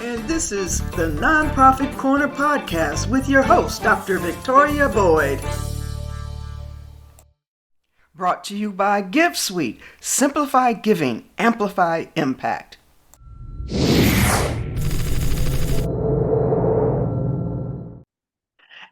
and this is the Nonprofit Corner Podcast with your host, Dr. Victoria Boyd. Brought to you by GiveSuite. Simplify giving, amplify impact.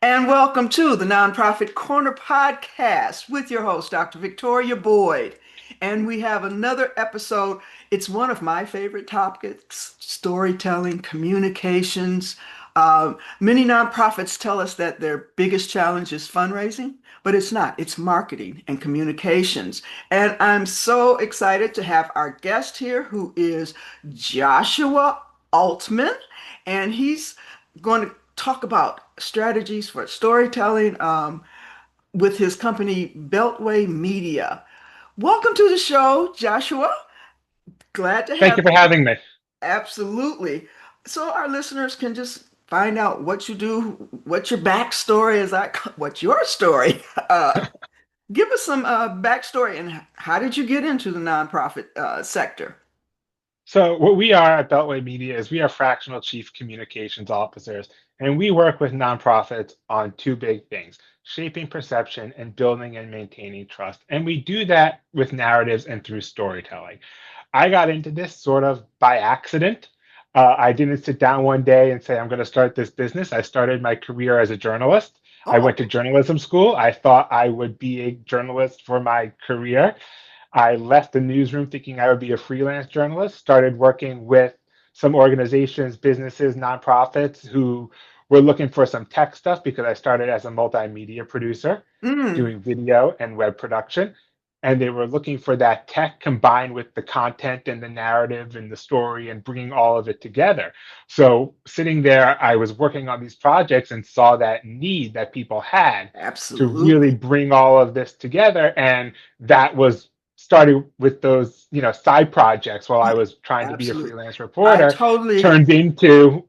And welcome to the Nonprofit Corner Podcast with your host, Dr. Victoria Boyd. And we have another episode. It's one of my favorite topics, storytelling, communications. Many nonprofits tell us that their biggest challenge is fundraising, but it's not. It's marketing and communications. And I'm so excited to have our guest here, who is Joshua Altman. And he's going to talk about strategies for storytelling with his company, Beltway Media. Welcome to the show, Joshua. Glad to have you. Thank you for having me. Absolutely. So our listeners can just find out what you do, what your backstory is, what's your story. Give us some backstory and how did you get into the nonprofit sector? So what we are at Beltway Media is we are fractional chief communications officers, and we work with nonprofits on two big things: shaping perception and building and maintaining trust. And we do that with narratives and through storytelling. I got into this sort of by accident. I didn't sit down one day and say, I'm going to start this business. I started my career as a journalist. I went to journalism school. I thought I would be a journalist for my career. I left the newsroom thinking I would be a freelance journalist, started working with some organizations, businesses, nonprofits who were looking for some tech stuff because I started as a multimedia producer doing video and web production. And they were looking for that tech combined with the content and the narrative and the story and bringing all of it together. So sitting there, I was working on these projects and saw that need that people had to really Absolutely. bring all of this together. And that was started with those, side projects while I was trying to be a Absolutely. freelance I reporter, totally turned into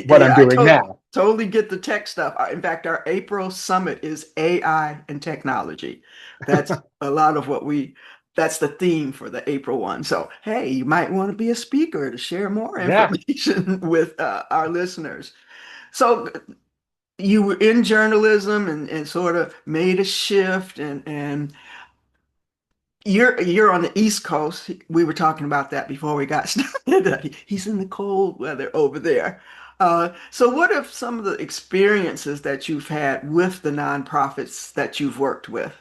what I'm Yeah, I doing now. totally get the tech stuff. In fact, our April summit is AI and technology. That's a lot of that's the theme for the April one. So, hey, you might want to be a speaker to share more Yeah. information with our listeners. So, you were in journalism and sort of made a shift and you're on the East Coast. We were talking about that before we got started. He's in the cold weather over there. So what are some of the experiences that you've had with the nonprofits that you've worked with?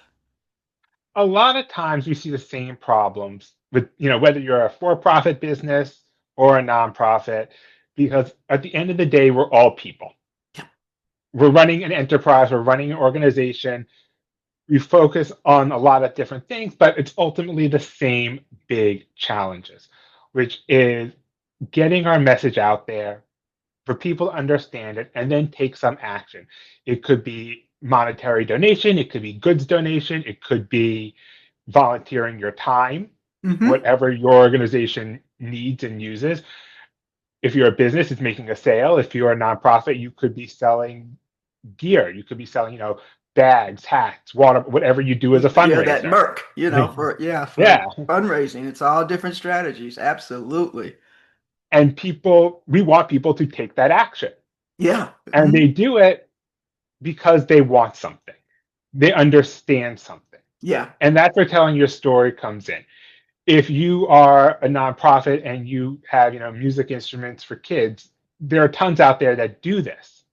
A lot of times we see the same problems with, whether you're a for-profit business or a nonprofit, because at the end of the day, we're all people. Yeah, We're running an enterprise, we're running an organization. We focus on a lot of different things, but it's ultimately the same big challenges, which is getting our message out there for people to understand it and then take some action. It could be monetary donation, it could be goods donation, it could be volunteering your time, hmm whatever your organization needs and uses. If you're a business, it's making a sale. If you're a nonprofit, you could be selling gear. You could be selling, bags, hats, water, whatever you do as a Yeah, that fundraiser. Merc, for Yeah. fundraising. It's all different strategies. Absolutely. And we want people to take that action. Yeah. And they do it because they want something. They understand something. Yeah. And that's where telling your story comes in. If you are a nonprofit and you have, music instruments for kids, there are tons out there that do this.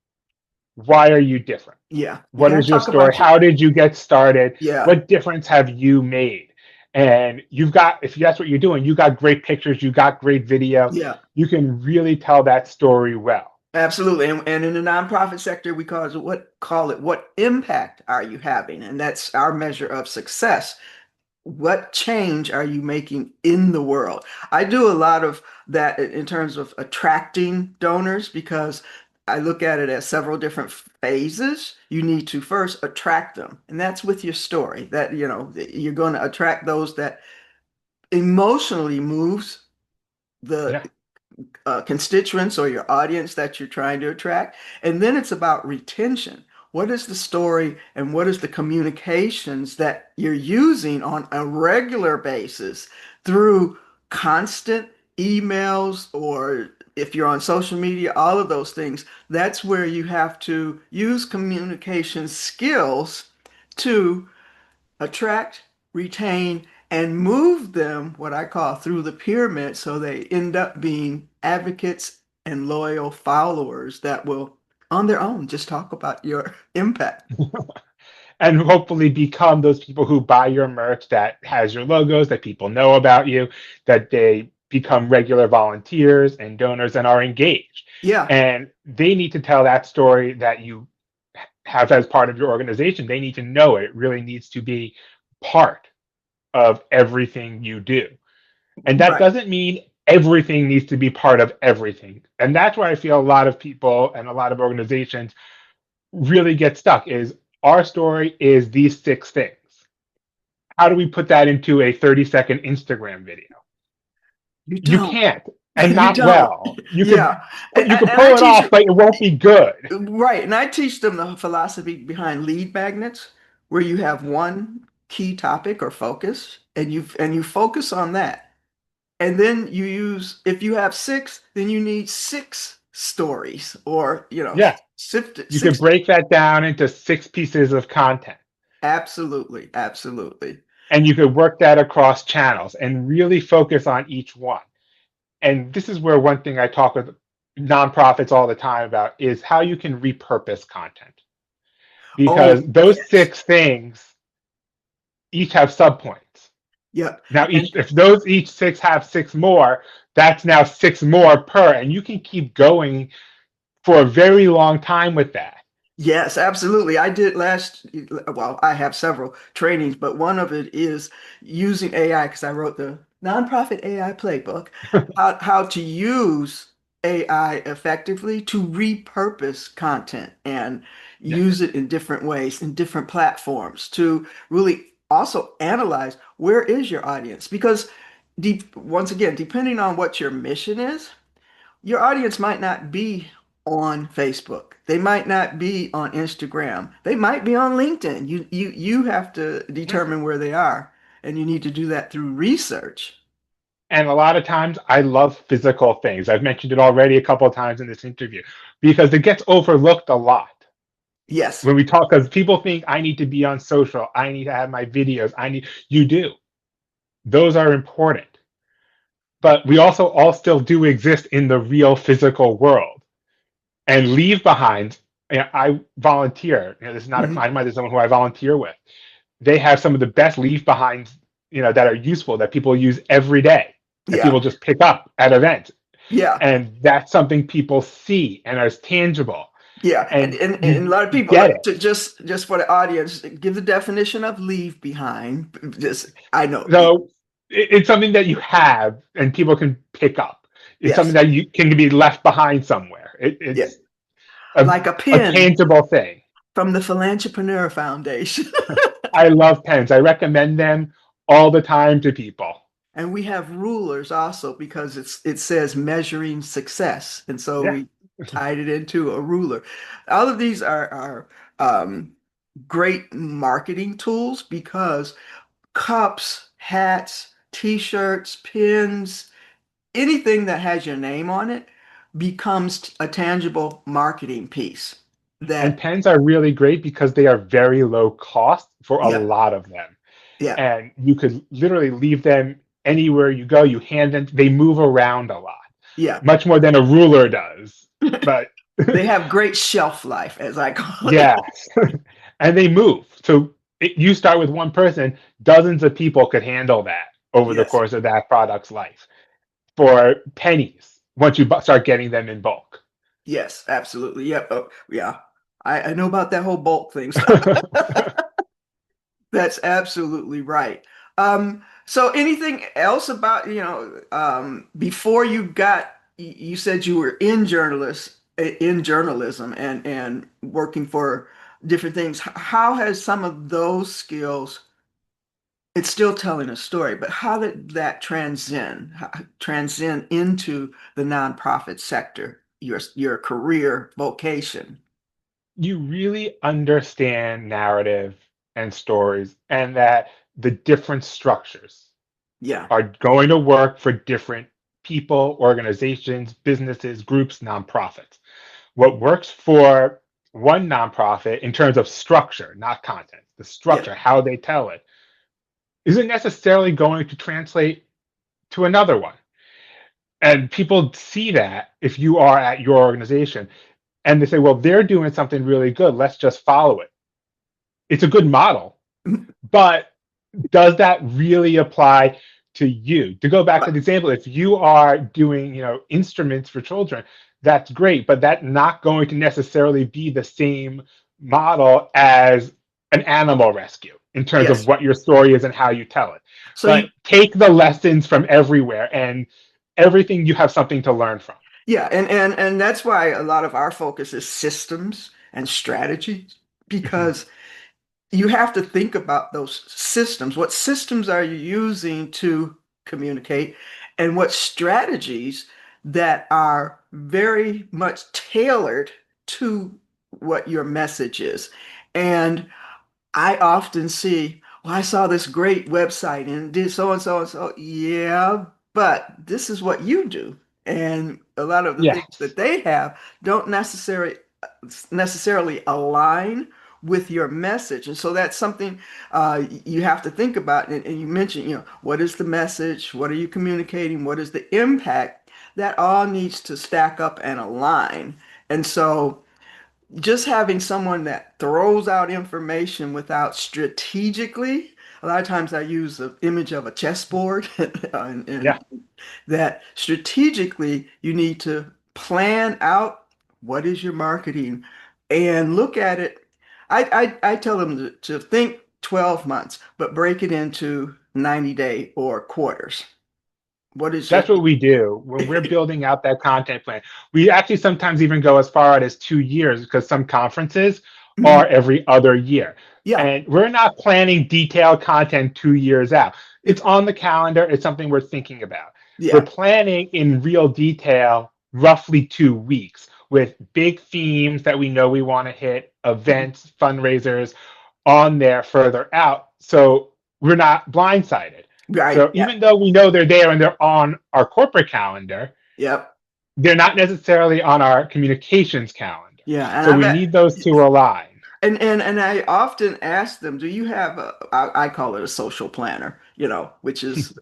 Why are you different? Yeah. You What got to is your talk story? about How did you get started? yeah. What difference have you made? And if that's what you're doing, you got great pictures, you got great video, Yeah. you can really tell that story well. Absolutely. And in the nonprofit sector, we call it what impact are you having? And that's our measure of success. What change are you making in the world? I do a lot of that in terms of attracting donors because I look at it as several different phases. You need to first attract them, and that's with your story that you're going to attract those that emotionally moves the Yeah. constituents or your audience that you're trying to attract. And then it's about retention. What is the story and what is the communications that you're using on a regular basis through constant emails, or if you're on social media, all of those things, that's where you have to use communication skills to attract, retain, and move them, what I call through the pyramid, so they end up being advocates and loyal followers that will, on their own, just talk about your impact. And hopefully become those people who buy your merch that has your logos, that people know about you, that they become regular volunteers and donors and are engaged. Yeah. And they need to tell that story that you have as part of your organization. They need to know it. It really needs to be part of everything you do. And that Right. doesn't mean everything needs to be part of everything. And that's where I feel a lot of people and a lot of organizations really get stuck is our story is these six things. How do we put that into a 30-second Instagram video? You You don't. can't, and You not don't. well. You Yeah. could you could And I pull it teach, off, but it won't be good. right. And I teach them the philosophy behind lead magnets, where you have one key topic or focus, and you focus on that. And then you use, if you have six, then you need six stories, or, Yeah, you could six. break that down into six pieces of content, Absolutely. Absolutely. and you could work that across channels and really focus on each one. And this is where one thing I talk with nonprofits all the time about is how you can repurpose content, because Oh, those yes. six things each have subpoints. Yep. Now, And each if those each six have six more, that's now six more per, and you can keep going for a very long time with that. yes, absolutely. I did well, I have several trainings, but one of it is using AI, because I wrote the nonprofit AI playbook, how to use AI effectively to repurpose content and Yeah. use it in different ways, in different platforms, to really also analyze where is your audience. Because once again, depending on what your mission is, your audience might not be on Facebook. They might not be on Instagram. They might be on LinkedIn. You have to Yeah. determine where they are, and you need to do that through research. And a lot of times I love physical things. I've mentioned it already a couple of times in this interview because it gets overlooked a lot Yes. when we talk, because people think I need to be on social, I need to have my videos, you do. Those are important. But we also all still do exist in the real physical world. And leave behind, I volunteer. This is not a Mhm. client of mine, this is someone who I volunteer with. They have some of the best leave behinds, that are useful that people use every day, that Yeah. people just pick up at events. Yeah. And that's something people see and are tangible. Yeah. And, And and you and a lot of people, get it. just for the audience, give the definition of leave behind. Just I know. So it's something that you have and people can pick up. It's something Yes. that you can be left behind somewhere. Yeah. It's a, Like a a pin tangible thing. from the Philanthropreneur Foundation. I love pens. I recommend them all the time to people. And we have rulers also, because it says measuring success. And so Yeah. we tied it into a ruler. All of these are great marketing tools, because cups, hats, t-shirts, pins, anything that has your name on it becomes a tangible marketing piece. And That, pens are really great because they are very low cost for a yeah, lot of them. yeah, And you could literally leave them anywhere you go. You hand them, they move around a lot, yeah. much more than a ruler does. But They have great shelf life, as I call it. yes, and they move. So you start with one person, dozens of people could handle that over the Yes. course of that product's life for pennies once you start getting them in bulk. Yes, absolutely. Yep. Oh, yeah. I know about that whole bulk thing. That's absolutely right. So anything else about, before you said you were in journalism and working for different things. How has some of those skills, it's still telling a story, but how did that transcend into the nonprofit sector, your career vocation? You really understand narrative and stories, and that the different structures Yeah. are going to work for different people, organizations, businesses, groups, nonprofits. What works for one nonprofit in terms of structure, not content, the Yeah. structure, how they tell it, isn't necessarily going to translate to another one. And people see that if you are at your organization and they say, well, they're doing something really good. Let's just follow it. It's a good model, but does that really apply to you? To go back to the example, if you are doing, instruments for children, that's great, but that's not going to necessarily be the same model as an animal rescue in terms of Yes. what your story is and how you tell it. So But you, take the lessons from everywhere and everything you have something to learn from. yeah, and that's why a lot of our focus is systems and strategies because you have to think about those systems. What systems are you using to communicate, and what strategies that are very much tailored to what your message is. And I often see, well, I saw this great website and did so and so and so. Yeah, but this is what you do. And a lot of the things Yes, that they have don't necessarily align with your message. And so that's something you have to think about. And you mentioned, what is the message? What are you communicating? What is the impact? That all needs to stack up and align. And so just having someone that throws out information without strategically, a lot of times I use the image of a chessboard and yeah, that strategically you need to plan out what is your marketing and look at it. I tell them to think 12 months, but break it into 90-day or quarters. What is your, that's what we do when we're building out that content plan. We actually sometimes even go as far out as 2 years because some conferences are every other year. yeah, And we're not planning detailed content 2 years out. It's on the calendar, it's something we're thinking about. We're yeah, planning in real detail roughly 2 weeks with big themes that we know we want to hit, events, fundraisers on there further out. So we're not blindsided. right, So yeah, even though we know they're there and they're on our corporate calendar, yep, they're not necessarily on our communications calendar. yeah, and So I we bet. need those to align. And I often ask them, do you have I call it a social planner, which is,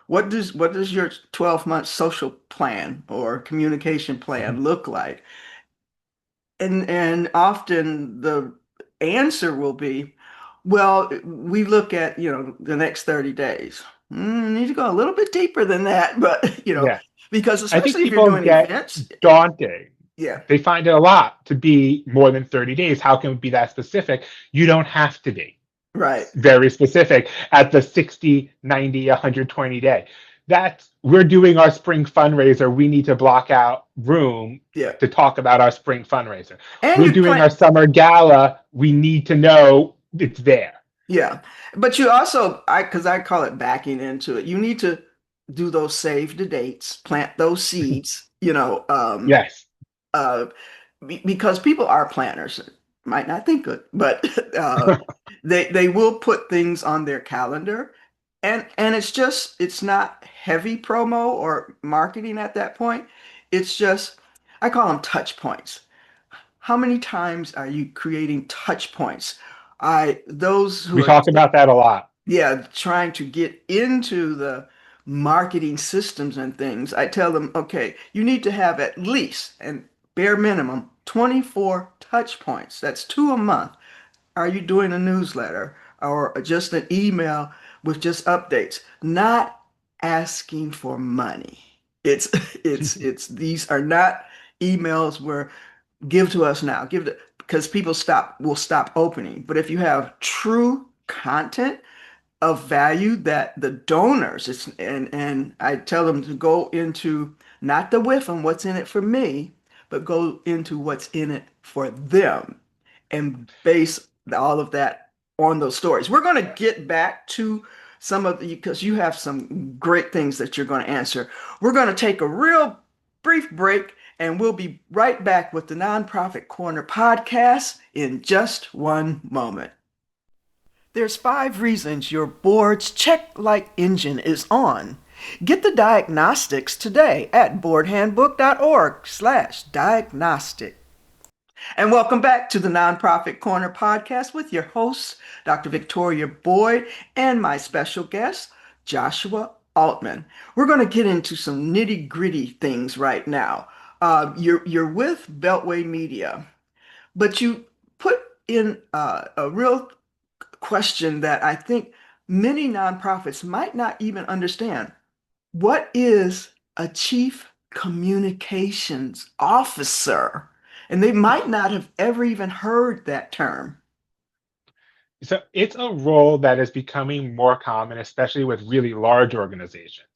what does your 12-month social plan or communication plan look like? And often the answer will be, well, we look at, the next 30 days. Need to go a little bit deeper than that, but Yeah. because I think especially if you're people doing get events, daunting. yeah, They find it a lot to be more than 30 days. How can we be that specific? You don't have to be right, very specific at the 60, 90, 120 day. That's we're doing our spring fundraiser. We need to block out room yeah. to talk about our spring fundraiser. And We're you doing plan. our summer gala. We need to know it's there. Yeah. But you also, because I call it backing into it, you need to do those save the dates, plant those seeds, Yes. uh, because people are planners. Might not think it, but they will put things on their calendar. And it's not heavy promo or marketing at that point. It's just, I call them touch points. How many times are you creating touch points? Those who We are, talk about that a lot. yeah, trying to get into the marketing systems and things, I tell them, okay, you need to have at least, and bare minimum, 24 touch points. That's two a month. Are you doing a newsletter or just an email with just updates? Not asking for money. It's it's these are not emails where give to us now, because people will stop opening. But if you have true content of value that the donors, and I tell them to go into not the with and what's in it for me, but go into what's in it for them and base all of that on those stories. We're going to get back to some of the, because you have some great things that you're going to answer. We're going to take a real brief break and we'll be right back with the Nonprofit Corner podcast in just one moment. There's 5 reasons your board's check light engine is on. Get the diagnostics today at boardhandbook.org/diagnostic. And welcome back to the Nonprofit Corner podcast with your hosts, Dr. Victoria Boyd, and my special guest, Joshua Altman. We're going to get into some nitty gritty things right now. You're with Beltway Media, but you put in a real question that I think many nonprofits might not even understand. What is a chief communications officer? And they might not have ever even heard that term. So it's a role that is becoming more common, especially with really large organizations.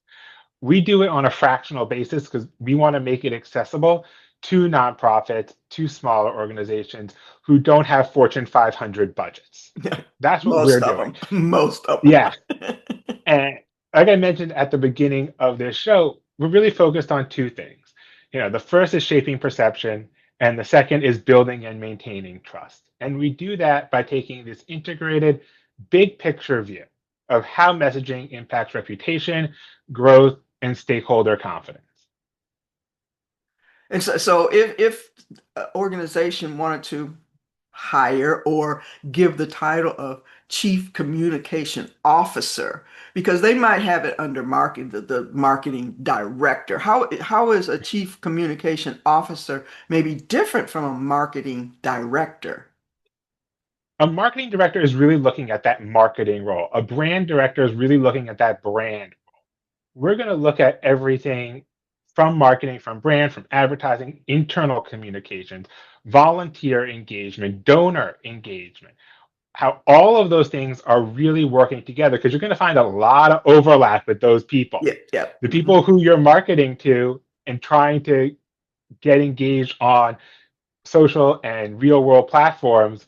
We do it on a fractional basis because we want to make it accessible to nonprofits, to smaller organizations who don't have Fortune 500 budgets. That's what we're Most of doing. them, most of Yeah. them. And like I mentioned at the beginning of this show, we're really focused on two things. The first is shaping perception, and the second is building and maintaining trust. And we do that by taking this integrated, big picture view of how messaging impacts reputation, growth, and stakeholder confidence. And so if an organization wanted to hire or give the title of chief communication officer, because they might have it under marketing, the marketing director. How is a chief communication officer maybe different from a marketing director? A marketing director is really looking at that marketing role. A brand director is really looking at that brand. We're going to look at everything from marketing, from brand, from advertising, internal communications, volunteer engagement, donor engagement, how all of those things are really working together because you're going to find a lot of overlap with those people. Yeah, yeah. The people who you're marketing to and trying to get engaged on social and real world platforms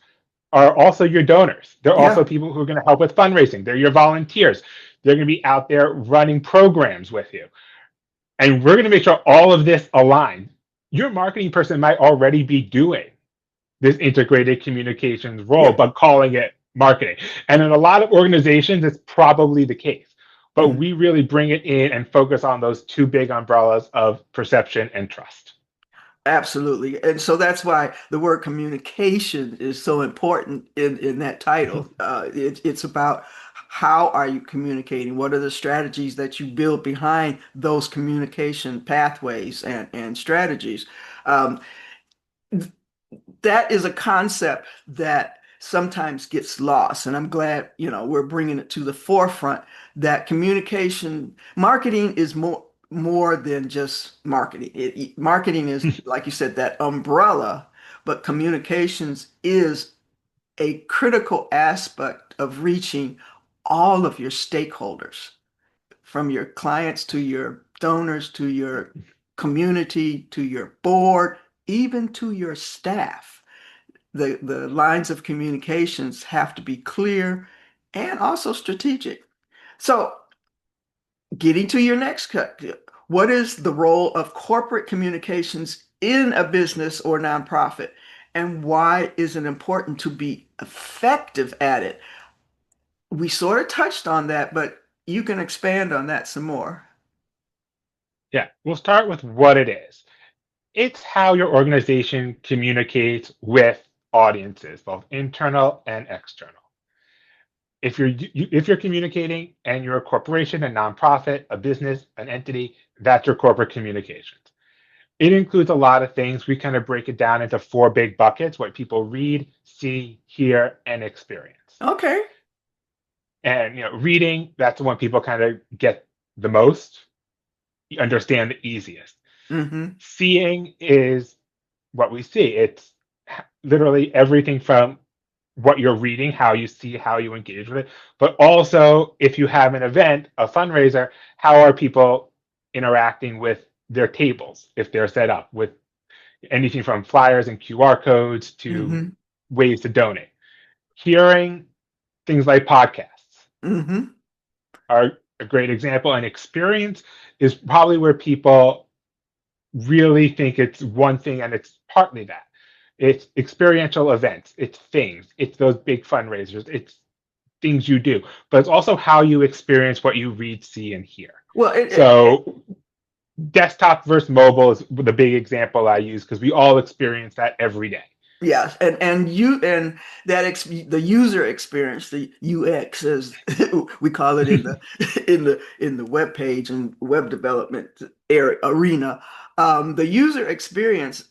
are also your donors. They're also Yeah. people who are going to help with fundraising. They're your volunteers. They're going to be out there running programs with you. And we're going to make sure all of this aligns. Your marketing person might already be doing this integrated communications role, Yeah. but calling it marketing. And in a lot of organizations, it's probably the case. But Mhm. we really bring it in and focus on those two big umbrellas of perception and trust. Absolutely. And so that's why the word communication is so important in that title. It's about how are you communicating? What are the strategies that you build behind those communication pathways and strategies? Um, that is a concept that sometimes gets lost. And I'm glad, we're bringing it to the forefront that communication, marketing is more than just marketing. Marketing is, like you said, that umbrella, but communications is a critical aspect of reaching all of your stakeholders, from your clients to your donors to your community to your board, even to your staff. The lines of communications have to be clear and also strategic. So, getting to your next cut, what is the role of corporate communications in a business or nonprofit, and why is it important to be effective at it? We sort of touched on that, but you can expand on that some more. Yeah, we'll start with what it is. It's how your organization communicates with audiences, both internal and external. If you're communicating and you're a corporation, a nonprofit, a business, an entity, that's your corporate communications. It includes a lot of things. We kind of break it down into four big buckets: what people read, see, hear, and experience. Okay. And reading, that's the one people kind of get the most, understand the easiest. Mm-hmm. Seeing is what we see. It's literally everything from what you're reading, how you see, how you engage with it, but also if you have an event, a fundraiser, how are people interacting with their tables if they're set up with anything from flyers and QR codes to Mm-hmm. ways to donate. Hearing, things like podcasts Mm-hmm. are a great example, and experience is probably where people really think it's one thing, and it's partly that. It's experiential events, it's things, it's those big fundraisers, it's things you do, but it's also how you experience what you read, see, and hear. Well, So desktop versus mobile is the big example I use because we all experience that every day. yes, and that ex the user experience, the UX as we call it in the in the web page and web development area arena, the user experience,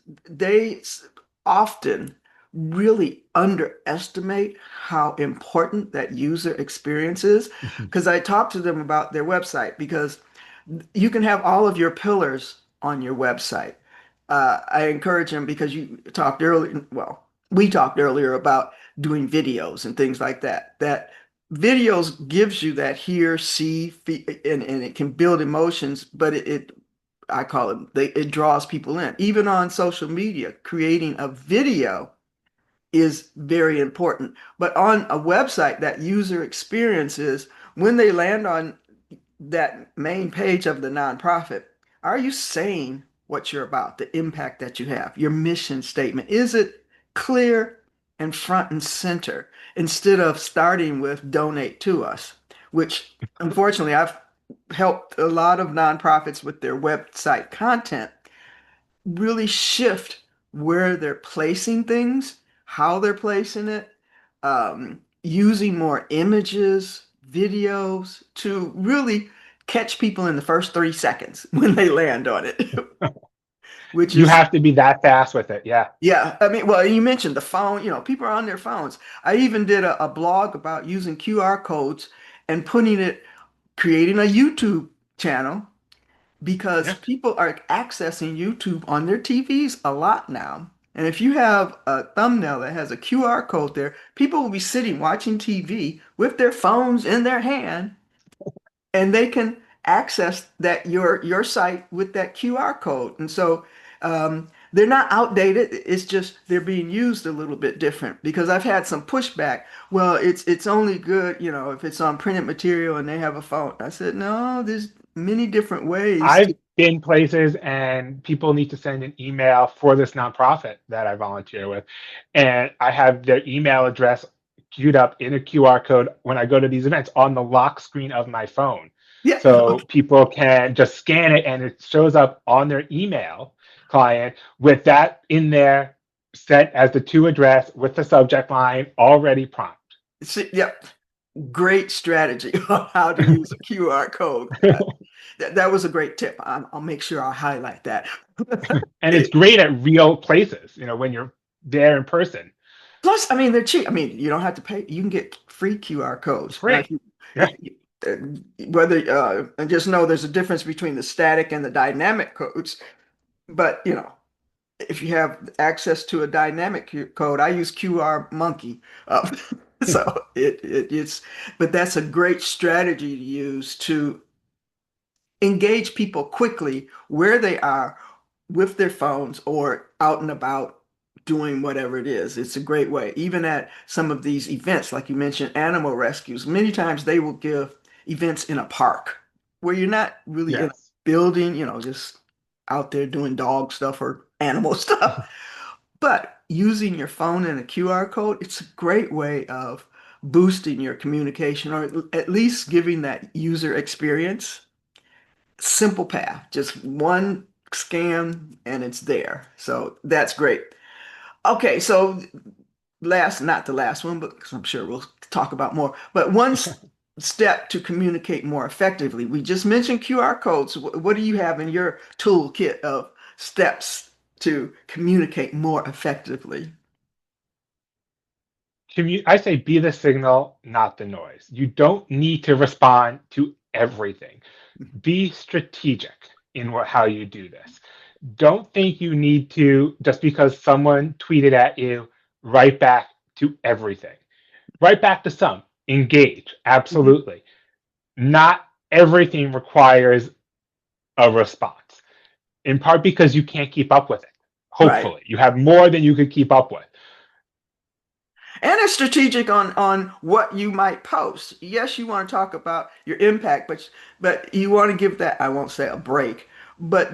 often really underestimate how important that user experience is. Because I talk to them about their website because you can have all of your pillars on your website. I encourage them because you talked earlier, well, we talked earlier about doing videos and things like that. That videos gives you that hear, see, and it can build emotions, but I call it, it draws people in. Even on social media, creating a video is very important. But on a website, that user experience is when they land on that main page of the nonprofit, are you saying what you're about, the impact that you have, your mission statement? Is it clear and front and center instead of starting with donate to us, which unfortunately I've helped a lot of nonprofits with their website content really shift where they're placing things, how they're placing it, using more images, videos to really catch people in the first 3 seconds when they land on it, which You is, have to be that fast with it. Yeah. yeah. I mean, well, you mentioned the phone, people are on their phones. I even did a blog about using QR codes and creating a YouTube channel because Yeah. people are accessing YouTube on their TVs a lot now. And if you have a thumbnail that has a QR code there, people will be sitting watching TV with their phones in their hand, and they can access that your site with that QR code. And so they're not outdated. It's just they're being used a little bit different because I've had some pushback. Well, it's only good, if it's on printed material and they have a phone. I said, no, there's many different ways I've to. been places and people need to send an email for this nonprofit that I volunteer with. And I have their email address queued up in a QR code when I go to these events on the lock screen of my phone. Yeah, So people can just scan it and it shows up on their email client with that in there set as the to address with the subject line already prompt. see, yep. Great strategy on how to use a QR code. That was a great tip. I'll make sure I highlight that. And it's It- great at real places, when you're there in person. Plus, I mean, they're cheap. I mean, you don't have to pay. You can get free QR codes. Now, Free. Yeah. uh, whether and just know there's a difference between the static and the dynamic codes. But if you have access to a dynamic code, I use QR Monkey. So but that's a great strategy to use to engage people quickly where they are with their phones or out and about doing whatever it is. It's a great way. Even at some of these events, like you mentioned, animal rescues, many times they will give events in a park where you're not really in a Yes. building, just out there doing dog stuff or animal stuff. But using your phone and a QR code, it's a great way of boosting your communication or at least giving that user experience simple path, just one scan and it's there. So that's great. Okay, so not the last one, but 'cause I'm sure we'll talk about more. But step to communicate more effectively. We just mentioned QR codes. What do you have in your toolkit of steps to communicate more effectively? I say be the signal, not the noise. You don't need to respond to everything. Be strategic in how you do this. Don't think you need to, just because someone tweeted at you, write back to everything. Write back to some. Engage. Mhm. Absolutely. Not everything requires a response, in part because you can't keep up with it. Right. Hopefully, you have more than you could keep up with. And it's strategic on what you might post. Yes, you want to talk about your impact, but you want to give that, I won't say a break, but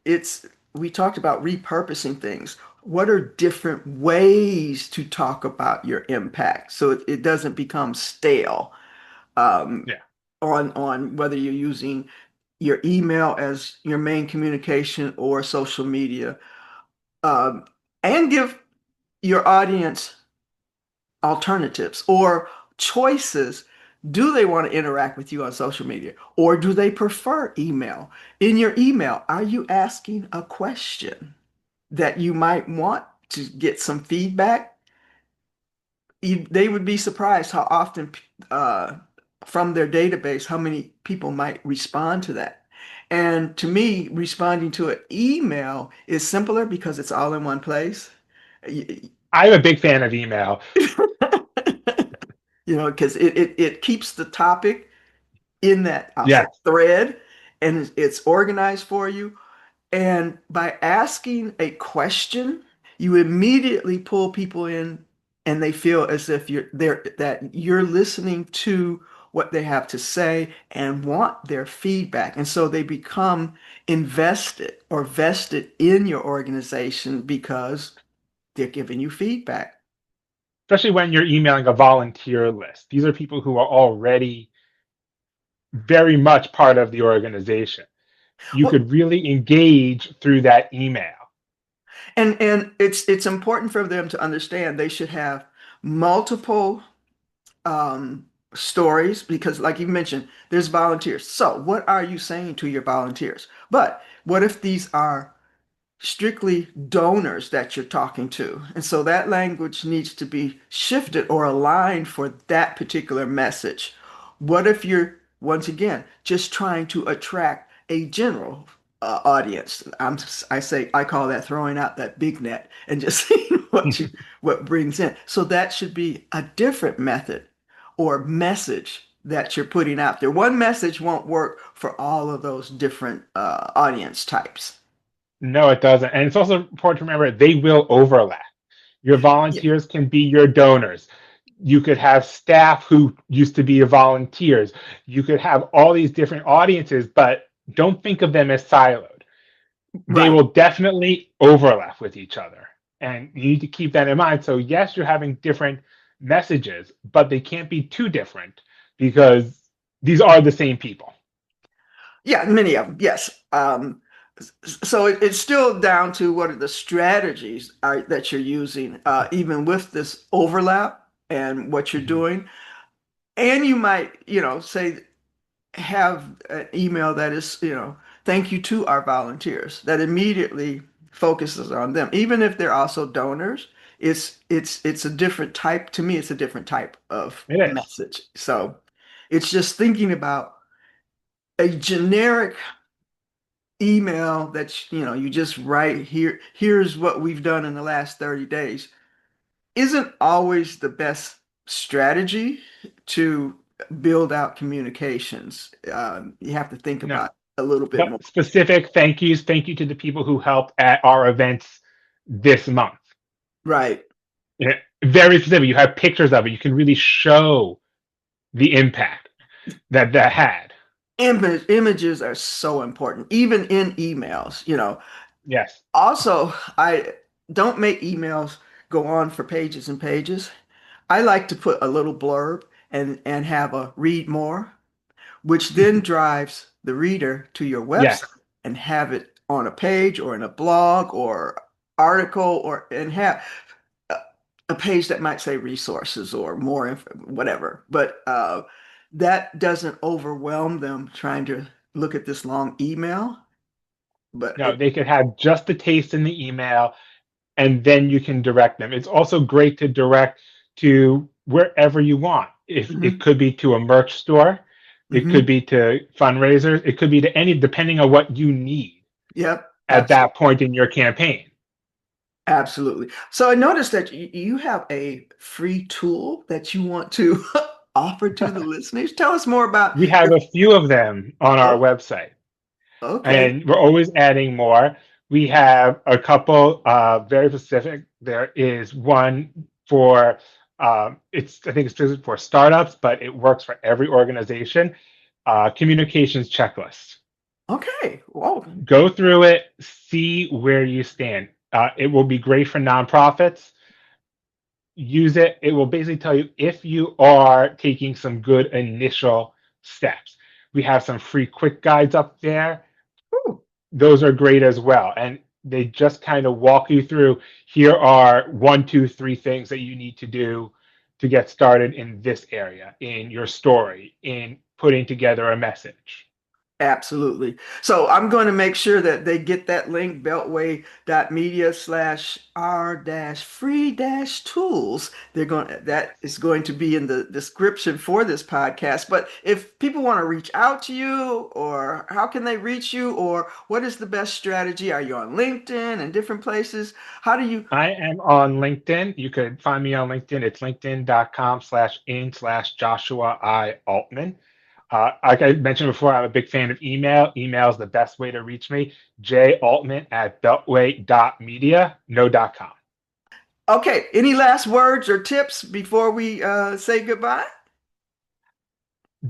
it's we talked about repurposing things. What are different ways to talk about your impact so it doesn't become stale um, Yeah. on whether you're using your email as your main communication or social media, um, and give your audience alternatives or choices. Do they want to interact with you on social media or do they prefer email? In your email, are you asking a question that you might want to get some feedback? They would be surprised how often uh, from their database, how many people might respond to that. And to me, responding to an email is simpler because it's all in one place. I'm a big fan of email. Because it keeps the topic in that, I'll say, Yes. thread, and it's organized for you. And by asking a question, you immediately pull people in and they feel as if you're listening to what they have to say and want their feedback. And so they become invested or vested in your organization because they're giving you feedback. Especially when you're emailing a volunteer list. These are people who are already very much part of the organization. You Well, could really engage through that email. and it's important for them to understand they should have multiple stories because, like you mentioned, there's volunteers. So, what are you saying to your volunteers? But what if these are strictly donors that you're talking to? And so that language needs to be shifted or aligned for that particular message. What if you're, once again, just trying to attract a general audience? I call that throwing out that big net and just seeing what brings in. So that should be a different method or message that you're putting out there. One message won't work for all of those different audience types. No, it doesn't. And it's also important to remember they will overlap. Your Yeah, volunteers can be your donors. You could have staff who used to be your volunteers. You could have all these different audiences, but don't think of them as siloed. They right. will definitely overlap with each other. And you need to keep that in mind. So, yes, you're having different messages, but they can't be too different because these are the same people. Yeah, many of them, yes. So it's still down to what are the strategies that you're using, even with this overlap and what you're Mhm. doing. And you might, say, have an email that is, thank you to our volunteers that immediately focuses on them. Even if they're also donors, it's a different type. To me, it's a different type of It is. message. So it's just thinking about a generic email that you just write here's what we've done in the last 30 days isn't always the best strategy to build out communications. You have to think No. about it a little bit more. Yep. Specific thank yous. Thank you to the people who helped at our events this month. Right. Yeah, very specific. You have pictures of it. You can really show the impact that that had. Images are so important even in emails. Yes. Also, I don't make emails go on for pages and pages. I like to put a little blurb and have a read more, which then drives the reader to your website Yes. and have it on a page or in a blog or article or and have a, a page that might say resources or more whatever. But that doesn't overwhelm them trying to look at this long email. But No, they could have just the taste in the email and then you can direct them. It's also great to direct to wherever you want. If it mhm, could be to a merch store, it could mhm. be to fundraisers, it could be to any, depending on what you need Yep, at that point in your campaign. absolutely. So I noticed that you have a free tool that you want to offer to the listeners. Tell us more about We have your. a few of them on our Oh, website, okay. and we're always adding more. We have a couple very specific. There is one for I think it's specific for startups, but it works for every organization. Communications checklist. Okay. Whoa. Go through it, see where you stand. It will be great for nonprofits. Use it. It will basically tell you if you are taking some good initial steps. We have some free quick guides up there. Ooh, Those are great as well. And they just kind of walk you through here are one, two, three things that you need to do to get started in this area, in your story, in putting together a message. absolutely. So I'm going to make sure that they get that link, beltway.media/r-free-tools. That is going to be in the description for this podcast. But if people want to reach out to you, or how can they reach you, or what is the best strategy? Are you on LinkedIn and different places? How do you? I am on LinkedIn. You could find me on LinkedIn. It's linkedin.com/in/Joshua I Altman. Like I mentioned before, I'm a big fan of email. Email is the best way to reach me.jaltman@beltway.media, no.com. Okay, any last words or tips before we say goodbye?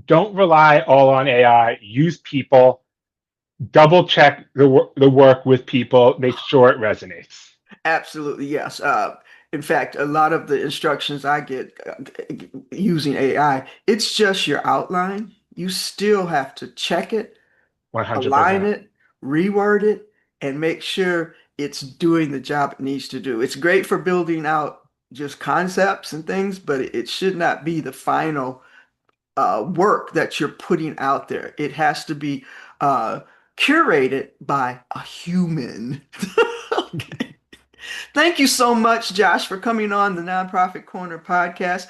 Don't rely all on AI. Use people. Double check the work with people. Make sure it resonates. Absolutely, yes. In fact, a lot of the instructions I get using AI, it's just your outline. You still have to check it, align 100%. it, reword it, and make sure it's doing the job it needs to do. It's great for building out just concepts and things, but it should not be the final work that you're putting out there. It has to be uh, curated by a human. Okay. Thank you so much, Josh, for coming on the Nonprofit Corner podcast.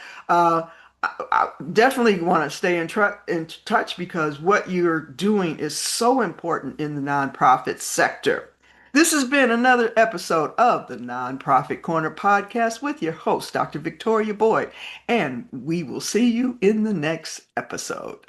I definitely want to stay in touch because what you're doing is so important in the nonprofit sector. This has been another episode of the Nonprofit Corner podcast with your host, Dr. Victoria Boyd, and we will see you in the next episode.